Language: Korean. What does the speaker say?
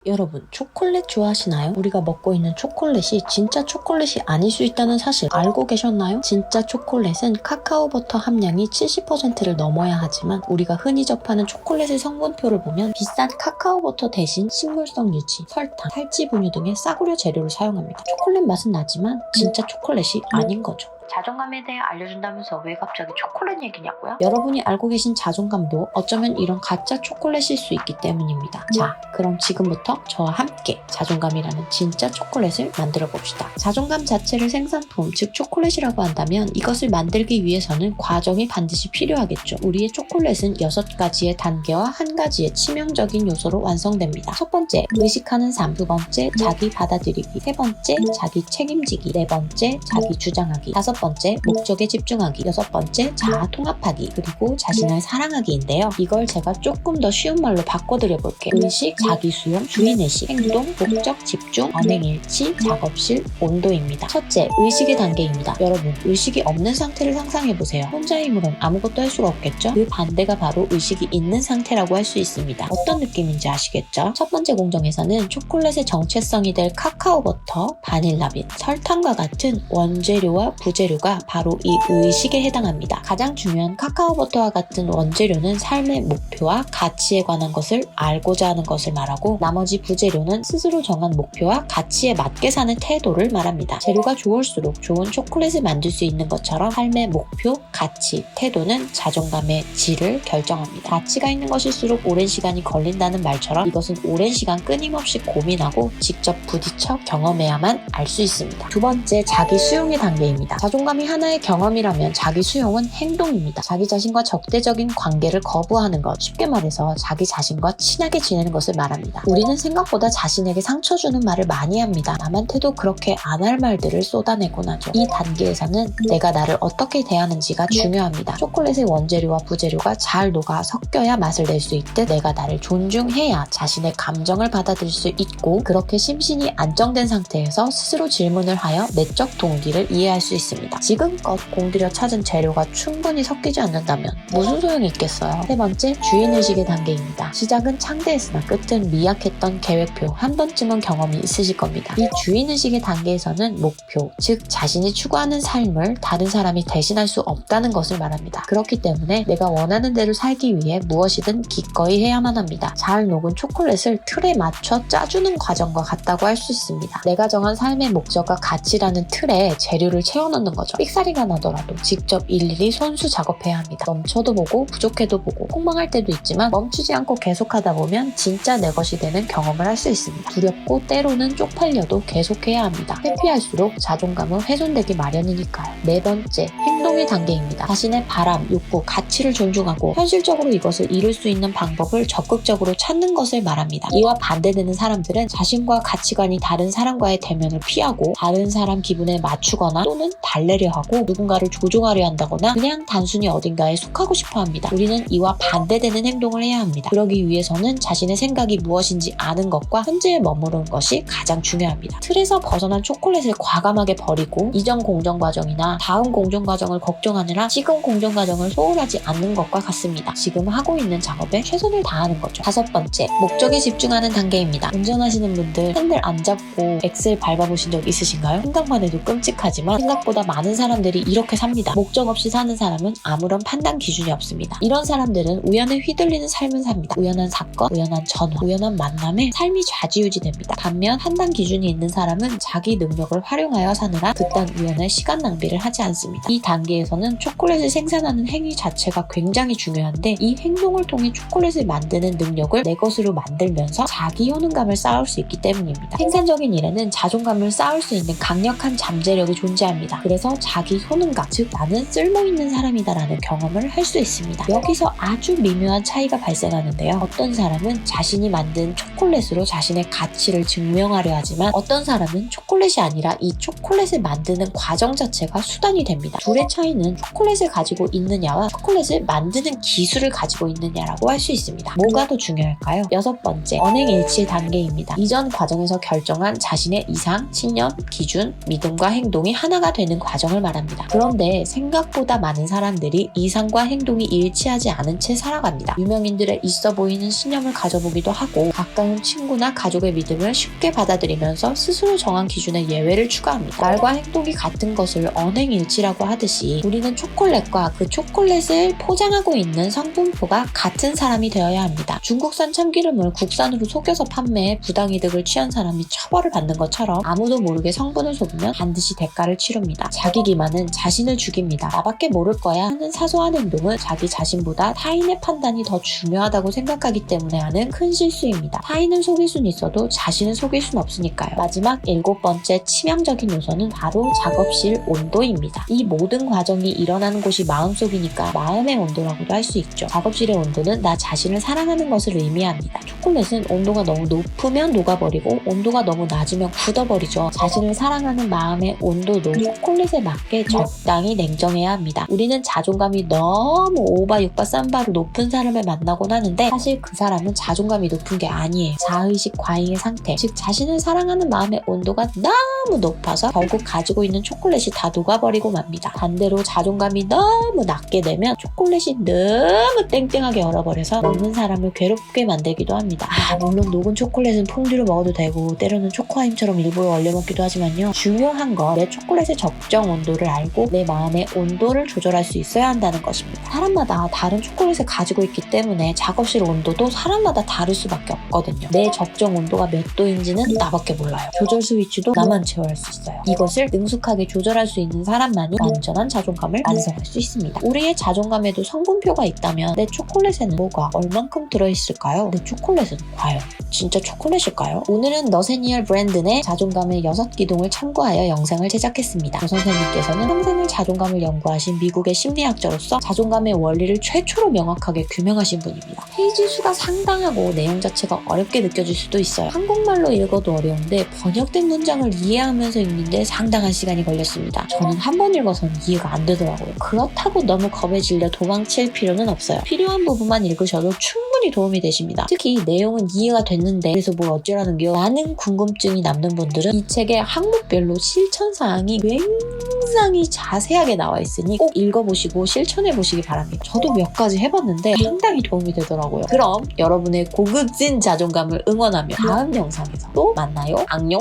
여러분, 초콜릿 좋아하시나요? 우리가 먹고 있는 초콜릿이 진짜 초콜릿이 아닐 수 있다는 사실 알고 계셨나요? 진짜 초콜릿은 카카오버터 함량이 70%를 넘어야 하지만 우리가 흔히 접하는 초콜릿의 성분표를 보면 비싼 카카오버터 대신 식물성 유지, 설탕, 탈지 분유 등의 싸구려 재료를 사용합니다. 초콜릿 맛은 나지만 진짜 초콜릿이 아닌 거죠. 자존감에 대해 알려준다면서 왜 갑자기 초콜릿 얘기냐고요? 여러분이 알고 계신 자존감도 어쩌면 이런 가짜 초콜릿일 수 있기 때문입니다. 자, 그럼 지금부터 저와 함께 자존감이라는 진짜 초콜릿을 만들어 봅시다. 자존감 자체를 생산품, 즉 초콜릿이라고 한다면 이것을 만들기 위해서는 과정이 반드시 필요하겠죠. 우리의 초콜릿은 6가지의 단계와 1가지의 치명적인 요소로 완성됩니다. 첫 번째, 의식하는 삶. 두 번째, 자기 받아들이기. 세 번째, 자기 책임지기. 네 번째, 자기 주장하기. 다섯 번째, 목적에 집중하기. 여섯 번째, 자아 통합하기. 그리고 자신을 사랑하기인데요. 이걸 제가 조금 더 쉬운 말로 바꿔드려 볼게요. 의식, 자기 수용, 주인의식, 행동, 목적, 집중, 언행일치, 작업실, 온도입니다. 첫째, 의식의 단계입니다. 여러분, 의식이 없는 상태를 상상해보세요. 혼자의 힘으론 아무것도 할 수가 없겠죠? 그 반대가 바로 의식이 있는 상태라고 할 수 있습니다. 어떤 느낌인지 아시겠죠? 첫 번째 공정에서는 초콜릿의 정체성이 될 카카오버터, 바닐라빈, 설탕과 같은 원재료와 부재료가 바로 이 의식에 해당합니다. 가장 중요한 카카오버터와 같은 원재료는 삶의 목표와 가치에 관한 것을 알고자 하는 것을 말하고, 나머지 부재료는 스스로 정한 목표와 가치에 맞게 사는 태도를 말합니다. 재료가 좋을수록 좋은 초콜릿을 만들 수 있는 것처럼 삶의 목표, 가치, 태도는 자존감의 질을 결정합니다. 가치가 있는 것일수록 오랜 시간이 걸린다는 말처럼 이것은 오랜 시간 끊임없이 고민하고 직접 부딪혀 경험해야만 알 수 있습니다. 두 번째, 자기 수용의 단계입니다. 자존감이 하나의 경험이라면 자기 수용은 행동입니다. 자기 자신과 적대적인 관계를 거부하는 것, 쉽게 말해서 자기 자신과 친하게 지내는 것을 말합니다. 우리는 생각보다 자신에게 상처 주는 말을 많이 합니다. 남한테도 그렇게 안 할 말들을 쏟아내곤 하죠. 이 단계에서는 내가 나를 어떻게 대하는지가 중요합니다. 초콜릿의 원재료와 부재료가 잘 녹아 섞여야 맛을 낼 수 있듯 내가 나를 존중해야 자신의 감정을 받아들일 수 있고, 그렇게 심신이 안정된 상태에서 스스로 질문을 하여 내적 동기를 이해할 수 있습니다. 지금껏 공들여 찾은 재료가 충분히 섞이지 않는다면 무슨 소용이 있겠어요? 세 번째, 주인의식의 단계입니다. 시작은 창대했으나 끝은 미약했던 계획표, 한 번쯤은 경험이 있으실 겁니다. 이 주인의식의 단계에서는 목표, 즉 자신이 추구하는 삶을 다른 사람이 대신할 수 없다는 것을 말합니다. 그렇기 때문에 내가 원하는 대로 살기 위해 무엇이든 기꺼이 해야만 합니다. 잘 녹은 초콜릿을 틀에 맞춰 짜주는 과정과 같다고 할 수 있습니다. 내가 정한 삶의 목적과 가치라는 틀에 재료를 채워넣는 거죠. 삑사리가 나더라도 직접 일일이 손수 작업해야 합니다. 넘쳐도 보고 부족해도 보고 폭망할 때도 있지만 멈추지 않고 계속하다 보면 진짜 내 것이 되는 경험을 할 수 있습니다. 두렵고 때로는 쪽팔려도 계속해야 합니다. 회피할수록 자존감은 훼손되기 마련이니까요. 네 번째, 행동의 단계입니다. 자신의 바람, 욕구, 가치를 존중하고 현실적으로 이것을 이룰 수 있는 방법을 적극적으로 찾는 것을 말합니다. 이와 반대되는 사람들은 자신과 가치관이 다른 사람과의 대면을 피하고 다른 사람 기분에 맞추거나 또는 달래려 하고 누군가를 조종하려 한다거나 그냥 단순히 어딘가에 속하고 싶어 합니다. 우리는 이와 반대되는 행동을 해야 합니다. 그러기 위해서는 자신의 생각이 무엇인지 아는 것과 현재에 머무르는 것이 가장 중요합니다. 틀에서 벗어난 초콜릿을 과감하게 버리고 이전 공정 과정이나 다음 공정 과정을 걱정하느라 지금 공정 과정을 소홀하지 않는 것과 같습니다. 지금 하고 있는 작업에 최선을 다하는 거죠. 다섯 번째, 목적에 집중하는 단계입니다. 운전하시는 분들 핸들 안 잡고 엑셀 밟아보신 적 있으신가요? 생각만 해도 끔찍하지만 생각보다 많은 사람들이 이렇게 삽니다. 목적 없이 사는 사람은 아무런 판단 기준이 없습니다. 이런 사람들은 우연에 휘둘리는 삶을 삽니다. 우연한 사건, 우연한 전화, 우연한 만남에 삶이 좌지우지됩니다. 반면 판단 기준이 있는 사람은 자기 능력을 활용하여 사느라 그딴 우연에 시간 낭비를 하지 않습니다. 이 단계에서는 초콜릿을 생산하는 행위 자체가 굉장히 중요한데 이 행동을 통해 초콜릿을 만드는 능력을 내 것으로 만들면서 자기 효능감을 쌓을 수 있기 때문입니다. 생산적인 일에는 자존감을 쌓을 수 있는 강력한 잠재력이 존재합니다. 그래서 자기 효능감, 즉 나는 쓸모있는 사람이다라는 경험을 할 수 있습니다. 여기서 아주 미묘한 차이가 발생하는데요. 어떤 사람은 자신이 만든 초콜릿으로 자신의 가치를 증명하려 하지만 어떤 사람은 초콜릿이 아니라 이 초콜릿을 만드는 과정 자체가 수단이 됩니다. 둘의 차이는 차이는 초콜릿을 가지고 있느냐와 초콜릿을 만드는 기술을 가지고 있느냐라고 할 수 있습니다. 뭐가 더 중요할까요? 6번째, 언행일치 단계입니다. 이전 과정에서 결정한 자신의 이상, 신념, 기준, 믿음과 행동이 하나가 되는 과정을 말합니다. 그런데 생각보다 많은 사람들이 이상과 행동이 일치하지 않은 채 살아갑니다. 유명인들의 있어 보이는 신념을 가져보기도 하고 가까운 친구나 가족의 믿음을 쉽게 받아들이면서 스스로 정한 기준에 예외를 추가합니다. 말과 행동이 같은 것을 언행일치라고 하듯이 우리는 초콜릿과 그 초콜릿을 포장하고 있는 성분표가 같은 사람이 되어야 합니다. 중국산 참기름을 국산으로 속여서 판매해 부당이득을 취한 사람이 처벌을 받는 것처럼 아무도 모르게 성분을 속이면 반드시 대가를 치릅니다. 자기 기만은 자신을 죽입니다. 나밖에 모를 거야 하는 사소한 행동은 자기 자신보다 타인의 판단이 더 중요하다고 생각하기 때문에 하는 큰 실수입니다. 타인을 속일 수는 있어도 자신을 속일 수는 없으니까요. 마지막 7번째 치명적인 요소는 바로 작업실 온도입니다. 이 모든 과정이 일어나는 곳이 마음속이니까 마음의 온도라고도 할 수 있죠. 작업실의 온도는 나 자신을 사랑하는 것을 의미합니다. 초콜릿은 온도가 너무 높으면 녹아버리고 온도가 너무 낮으면 굳어버리죠. 자신을 사랑하는 마음의 온도도 초콜릿에 맞게 적당히 냉정해야 합니다. 우리는 자존감이 너무 오바 육바 쌈바로 높은 사람을 만나곤 하는데 사실 그 사람은 자존감이 높은 게 아니에요. 자의식 과잉의 상태, 즉 자신을 사랑하는 마음의 온도가 너무 높아서 결국 가지고 있는 초콜릿이 다 녹아버리고 맙니다. 반대로 자존감이 너무 낮게 되면 초콜릿이 너무 땡땡하게 얼어버려서 먹는 사람을 괴롭게 만들기도 합니다. 물론 녹은 초콜릿은 퐁듀로 먹어도 되고 때로는 초코아임처럼 일부러 얼려 먹기도 하지만요. 중요한 건 내 초콜릿의 적정 온도를 알고 내 마음의 온도를 조절할 수 있어야 한다는 것입니다. 사람마다 다른 초콜릿을 가지고 있기 때문에 작업실 온도도 사람마다 다를 수밖에 없거든요. 내 적정 온도가 몇 도인지는 나밖에 몰라요. 조절 스위치도 나만 제어할 수 있어요. 이것을 능숙하게 조절할 수 있는 사람만이 완전한 자존감을 완성할 수 있습니다. 우리의 자존감에도 성분표가 있다면 내 초콜릿에는 뭐가 얼만큼 들어있을까요? 내 초콜릿은 과연 진짜 초콜릿일까요? 오늘은 너세니얼 브랜든의 자존감의 6기둥을 참고하여 영상을 제작했습니다. 조 선생님께서는 평생을 자존감을 연구하신 미국의 심리학자로서 자존감의 원리를 최초로 명확하게 규명하신 분입니다. 페이지 수가 상당하고 내용 자체가 어렵게 느껴질 수도 있어요. 한국말로 읽어도 어려운데 번역된 문장을 이해하면서 읽는데 상당한 시간이 걸렸습니다. 저는 한 번 읽어서는 이해가 안 되더라고요. 그렇다고 너무 겁에 질려 도망칠 필요는 없어요. 필요한 부분만 읽으셔도 충분히 도움이 되십니다. 특히 내용은 이해가 됐는데 그래서 뭘 어쩌라는 게요? 라는 궁금증이 남는 분들은 이 책의 항목별로 실천사항이 굉장히 자세하게 나와 있으니 꼭 읽어보시고 실천해보시기 바랍니다. 저도 몇 가지 해봤는데 상당히 도움이 되더라고요. 그럼 여러분의 고급진 자존감을 응원하며 다음 영상에서 또 만나요. 안녕!